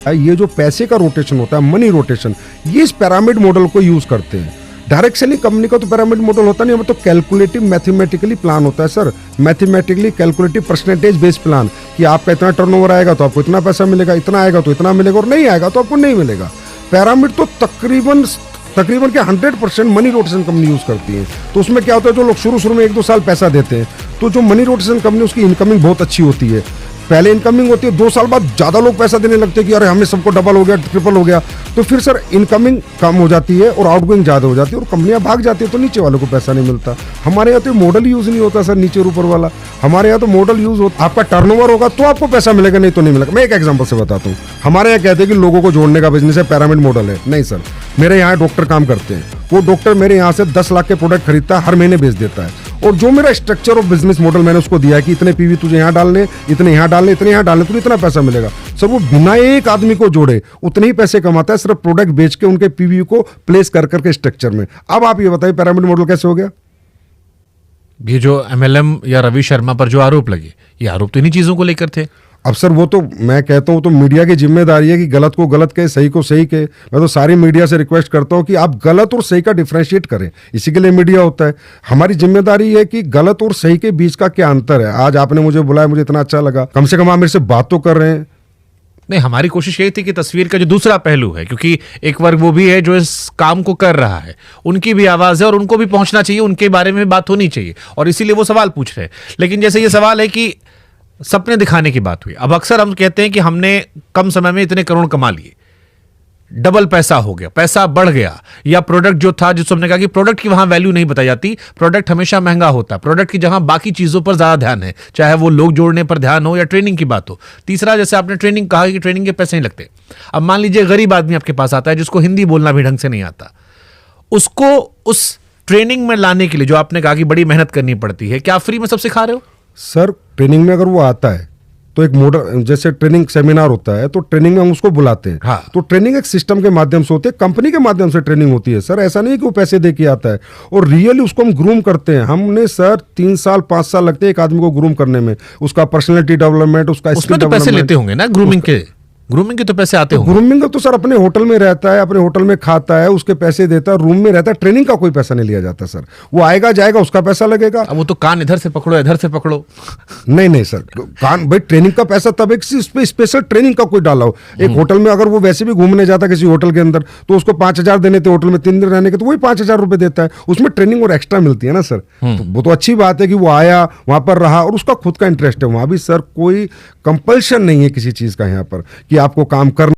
ये जो पैसे का रोटेशन होता है, मनी रोटेशन, ये इस पिरामिड मॉडल को यूज करते हैं। डायरेक्ट सेलिंग कंपनी का तो पिरामिड मॉडल होता नहीं, हमें तो कैलकुलेटिव मैथमेटिकली प्लान होता है sir, mathematically calculative percentage based plan कि आपका इतना टर्नओवर आएगा तो आपको इतना पैसा मिलेगा, इतना आएगा तो इतना मिलेगा और नहीं आएगा तो आपको नहीं मिलेगा। पिरामिड तो तकरीबन के 100% मनी रोटेशन कंपनी यूज करती है। तो उसमें क्या होता है, जो लोग शुरू में 1-2 साल पैसा देते हैं तो जो मनी रोटेशन कंपनी उसकी इनकमिंग बहुत अच्छी होती है, पहले इनकमिंग होती है, 2 साल बाद ज्यादा लोग पैसा देने लगते हैं कि अरे हमें सबको डबल हो गया, ट्रिपल हो गया, तो फिर सर इनकमिंग कम हो जाती है और आउटगोइंग ज्यादा हो जाती है और कंपनियां भाग जाती है, तो नीचे वालों को पैसा नहीं मिलता। हमारे यहाँ तो मॉडल यूज नहीं होता सर, नीचे और ऊपर वाला। हमारे यहाँ तो मॉडल यूज होता, आपका टर्नओवर होगा तो आपको पैसा मिलेगा, नहीं तो नहीं मिलेगा। मैं एक एग्जांपल से बताता हूँ। हमारे यहाँ कहते हैं कि लोगों को जोड़ने का बिजनेस है, पिरामिड मॉडल है। नहीं सर, मेरे यहाँ डॉक्टर काम करते हैं, वो डॉक्टर मेरे यहाँ से 10 लाख के प्रोडक्ट खरीदता है, हर महीने बेच देता है, और जो मेरा स्ट्रक्चर ऑफ बिजनेस मॉडल मैंने उसको दिया है कि इतने पीवी तुझे यहाँ डालने, इतने यहाँ डालने, इतने यहाँ डालने, तुझे इतना पैसा मिलेगा। सर वो बिना एक आदमी को जोड़े उतने ही पैसे कमाता है, सिर्फ प्रोडक्ट बेच के उनके पीवी को प्लेस कर करके स्ट्रक्चर में। अब आप ये बताइए पिरामिड मॉडल कैसे हो गया? ये जो MLM या रवि शर्मा पर जो आरोप लगे, ये आरोप तो इन्हीं चीजों को लेकर थे। अब सर वो तो मैं कहता हूँ तो मीडिया की जिम्मेदारी है कि गलत को गलत कहे, सही को सही कहे। मैं तो सारी मीडिया से रिक्वेस्ट करता हूँ कि आप गलत और सही का डिफरेंशिएट करें, इसी के लिए मीडिया होता है। हमारी जिम्मेदारी है कि गलत और सही के बीच का क्या अंतर है। आज आपने मुझे बुलाया, मुझे इतना अच्छा लगा, कम से कम आप मेरे से बात तो कर रहे हैं। नहीं, हमारी कोशिश यही थी कि तस्वीर का जो दूसरा पहलू है, क्योंकि एक वर्ग वो भी है जो इस काम को कर रहा है, उनकी भी आवाज है और उनको भी पहुंचना चाहिए, उनके बारे में बात होनी चाहिए, और इसीलिए वो सवाल पूछ रहे हैं। लेकिन जैसे ये सवाल है कि सपने दिखाने की बात हुई, अब अक्सर हम कहते हैं कि हमने कम समय में इतने करोड़ कमा लिए, डबल पैसा हो गया, पैसा बढ़ गया, या प्रोडक्ट जो था, जिसको हमने कहा कि प्रोडक्ट की वहां वैल्यू नहीं बताई जाती, प्रोडक्ट हमेशा महंगा होता है, प्रोडक्ट की जहां बाकी चीजों पर ज्यादा ध्यान है, चाहे वो लोग जोड़ने पर ध्यान हो या ट्रेनिंग की बात हो। तीसरा, जैसे आपने ट्रेनिंग कहा कि ट्रेनिंग के पैसे नहीं लगते। अब मान लीजिए गरीब आदमी आपके पास आता है जिसको हिंदी बोलना भी ढंग से नहीं आता, उसको उस ट्रेनिंग में लाने के लिए जो आपने कहा कि बड़ी मेहनत करनी पड़ती है, क्या आप फ्री में सब सिखा रहे हो? सर ट्रेनिंग में अगर वो आता है तो एक मॉडल, जैसे ट्रेनिंग सेमिनार होता है तो ट्रेनिंग में हम उसको बुलाते हैं। हाँ। तो ट्रेनिंग एक सिस्टम के माध्यम से होती है, कंपनी के माध्यम से ट्रेनिंग होती है सर। ऐसा नहीं कि वो पैसे दे के आता है, और रियली उसको हम ग्रूम करते हैं। हमने सर 3 साल 5 साल लगते हैं एक आदमी को ग्रूम करने में, उसका पर्सनैलिटी डेवलपमेंट, उसका स्किल उसमें तो पैसे लेते होंगे ना, ग्रूमिंग के तो पैसे आते होंगे। ग्रूमिंग का तो सर अपने होटल में रहता है, अपने होटल में खाता है, उसके पैसे देता है, रूम में रहता है, ट्रेनिंग का कोई पैसा नहीं लिया जाता सर। वो आएगा जाएगा, उसका पैसा लगेगा। अब वो तो कान इधर से पकड़ो, इधर से पकड़ो। नहीं सर, कान भाई ट्रेनिंग का पैसा तब एक स्पेशल ट्रेनिंग का कोई डाला हो। एक होटल में अगर वो वैसे भी घूमने जाता किसी होटल के अंदर तो उसको 5,000 देने थे, होटल में 3 दिन रहने के, तो वही 5,000 रुपए देता है, उसमें ट्रेनिंग और एक्स्ट्रा मिलती है ना सर। तो वो तो अच्छी बात है कि वो आया, वहां पर रहा और उसका खुद का इंटरेस्ट है। वहां भी सर कोई कंपल्शन नहीं है किसी चीज का यहाँ पर कि आपको काम करना